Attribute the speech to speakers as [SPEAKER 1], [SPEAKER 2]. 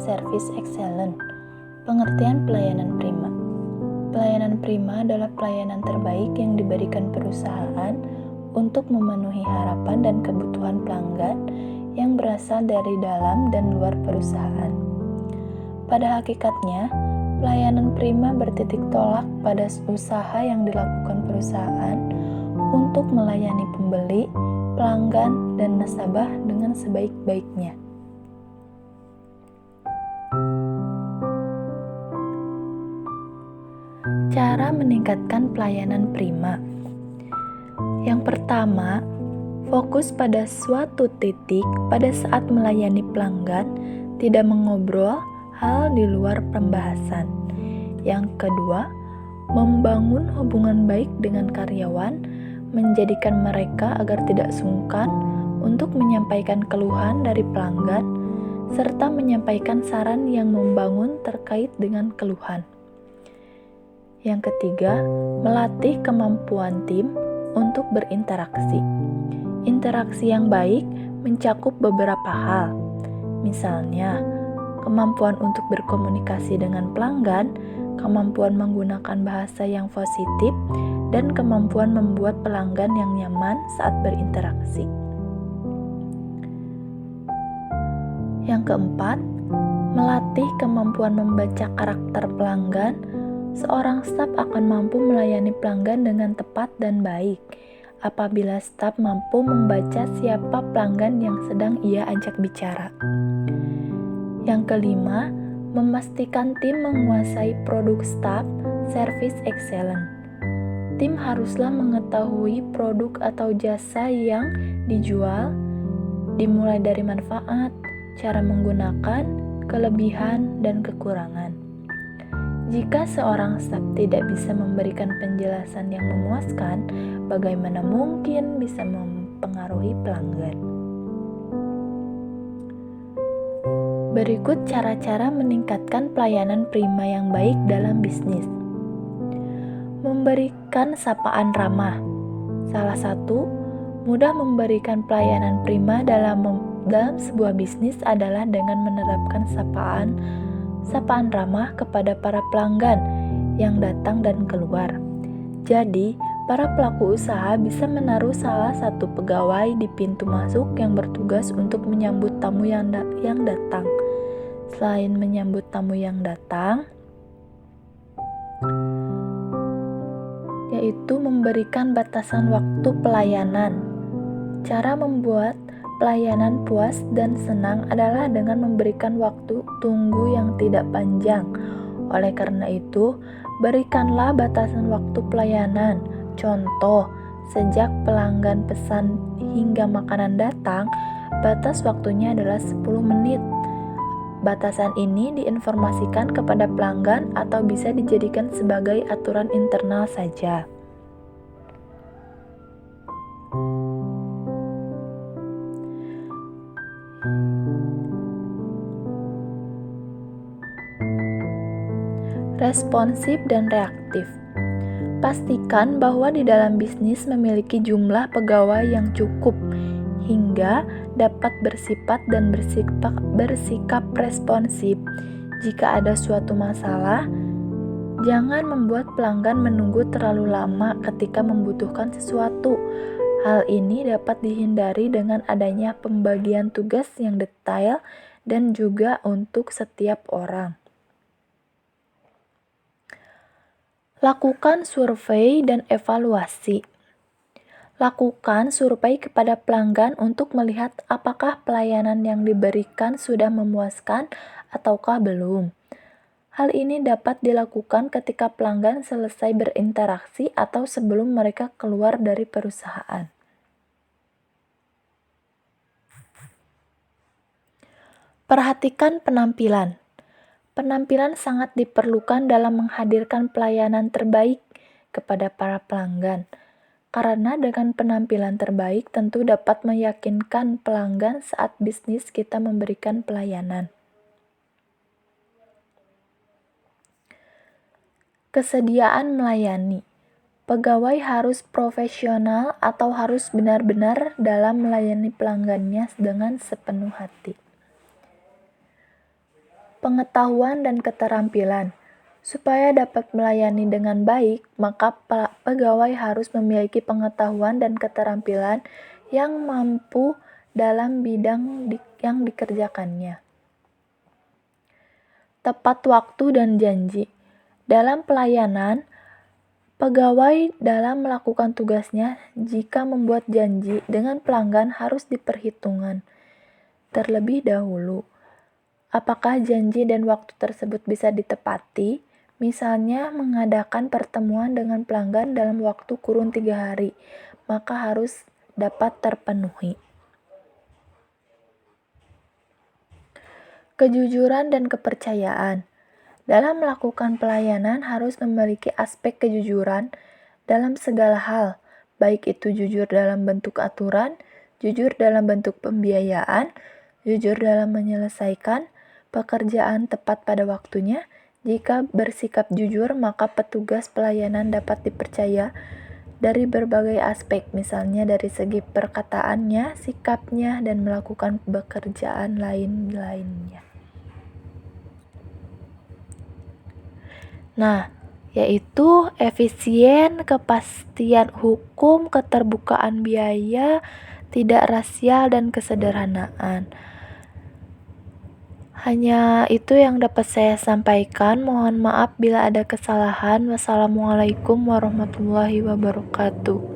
[SPEAKER 1] Service Excellent. Pengertian pelayanan prima. Pelayanan prima adalah pelayanan terbaik yang diberikan perusahaan untuk memenuhi harapan dan kebutuhan pelanggan yang berasal dari dalam dan luar perusahaan. Pada hakikatnya, pelayanan prima bertitik tolak pada usaha yang dilakukan perusahaan untuk melayani pembeli, pelanggan, dan nasabah dengan sebaik-baiknya. Cara meningkatkan pelayanan prima. Yang pertama, fokus pada suatu titik pada saat melayani pelanggan, tidak mengobrol hal di luar pembahasan. Yang kedua, membangun hubungan baik dengan karyawan, menjadikan mereka agar tidak sungkan untuk menyampaikan keluhan dari pelanggan, serta menyampaikan saran yang membangun terkait dengan keluhan. Yang ketiga, melatih kemampuan tim untuk berinteraksi. Interaksi yang baik mencakup beberapa hal. Misalnya, kemampuan untuk berkomunikasi dengan pelanggan, kemampuan menggunakan bahasa yang positif, dan kemampuan membuat pelanggan yang nyaman saat berinteraksi. Yang keempat, melatih kemampuan membaca karakter pelanggan. Seorang staf akan mampu melayani pelanggan dengan tepat dan baik apabila staf mampu membaca siapa pelanggan yang sedang ia ajak bicara. Yang kelima, memastikan tim menguasai produk staf Service Excellent. Tim haruslah mengetahui produk atau jasa yang dijual, dimulai dari manfaat, cara menggunakan, kelebihan, dan kekurangan. Jika seorang staf tidak bisa memberikan penjelasan yang memuaskan, bagaimana mungkin bisa mempengaruhi pelanggan? Berikut cara-cara meningkatkan pelayanan prima yang baik dalam bisnis. Memberikan sapaan ramah. Salah satu, mudah memberikan pelayanan prima dalam sebuah bisnis adalah dengan menerapkan sapaan ramah kepada para pelanggan yang datang dan keluar. Jadi, para pelaku usaha bisa menaruh salah satu pegawai di pintu masuk yang bertugas untuk menyambut tamu yang datang. Selain menyambut tamu yang datang, yaitu memberikan batasan waktu pelayanan. Cara membuat pelayanan puas dan senang adalah dengan memberikan waktu tunggu yang tidak panjang. Oleh karena itu, berikanlah batasan waktu pelayanan. Contoh, sejak pelanggan pesan hingga makanan datang, batas waktunya adalah 10 menit. Batasan ini diinformasikan kepada pelanggan atau bisa dijadikan sebagai aturan internal saja. Responsif dan reaktif. Pastikan bahwa di dalam bisnis memiliki jumlah pegawai yang cukup hingga dapat bersifat dan bersikap responsif. Jika ada suatu masalah, jangan membuat pelanggan menunggu terlalu lama ketika membutuhkan sesuatu. Hal ini dapat dihindari dengan adanya pembagian tugas yang detail dan juga untuk setiap orang. Lakukan survei dan evaluasi. Lakukan survei kepada pelanggan untuk melihat apakah pelayanan yang diberikan sudah memuaskan ataukah belum. Hal ini dapat dilakukan ketika pelanggan selesai berinteraksi atau sebelum mereka keluar dari perusahaan. Perhatikan penampilan. Penampilan sangat diperlukan dalam menghadirkan pelayanan terbaik kepada para pelanggan. Karena dengan penampilan terbaik tentu dapat meyakinkan pelanggan saat bisnis kita memberikan pelayanan. Kesediaan melayani. Pegawai harus profesional atau harus benar-benar dalam melayani pelanggannya dengan sepenuh hati. pengetahuan dan keterampilan. Supaya dapat melayani dengan baik, maka pegawai harus memiliki pengetahuan dan keterampilan yang mampu dalam bidang yang dikerjakannya. Tepat waktu dan janji. Dalam pelayanan, pegawai dalam melakukan tugasnya jika membuat janji dengan pelanggan harus diperhitungkan terlebih dahulu. Apakah janji dan waktu tersebut bisa ditepati? Misalnya mengadakan pertemuan dengan pelanggan dalam waktu kurun 3 hari, maka harus dapat terpenuhi. Kejujuran dan kepercayaan. Dalam melakukan pelayanan harus memiliki aspek kejujuran dalam segala hal, baik itu jujur dalam bentuk aturan, jujur dalam bentuk pembiayaan, jujur dalam menyelesaikan pekerjaan tepat pada waktunya. Jika bersikap jujur, maka petugas pelayanan dapat dipercaya dari berbagai aspek, misalnya dari segi perkataannya, sikapnya, dan melakukan pekerjaan lain-lainnya. Nah, yaitu efisien, kepastian hukum, keterbukaan biaya, tidak rasial, dan kesederhanaan. Hanya itu yang dapat saya sampaikan. Mohon maaf bila ada kesalahan. Wassalamualaikum warahmatullahi wabarakatuh.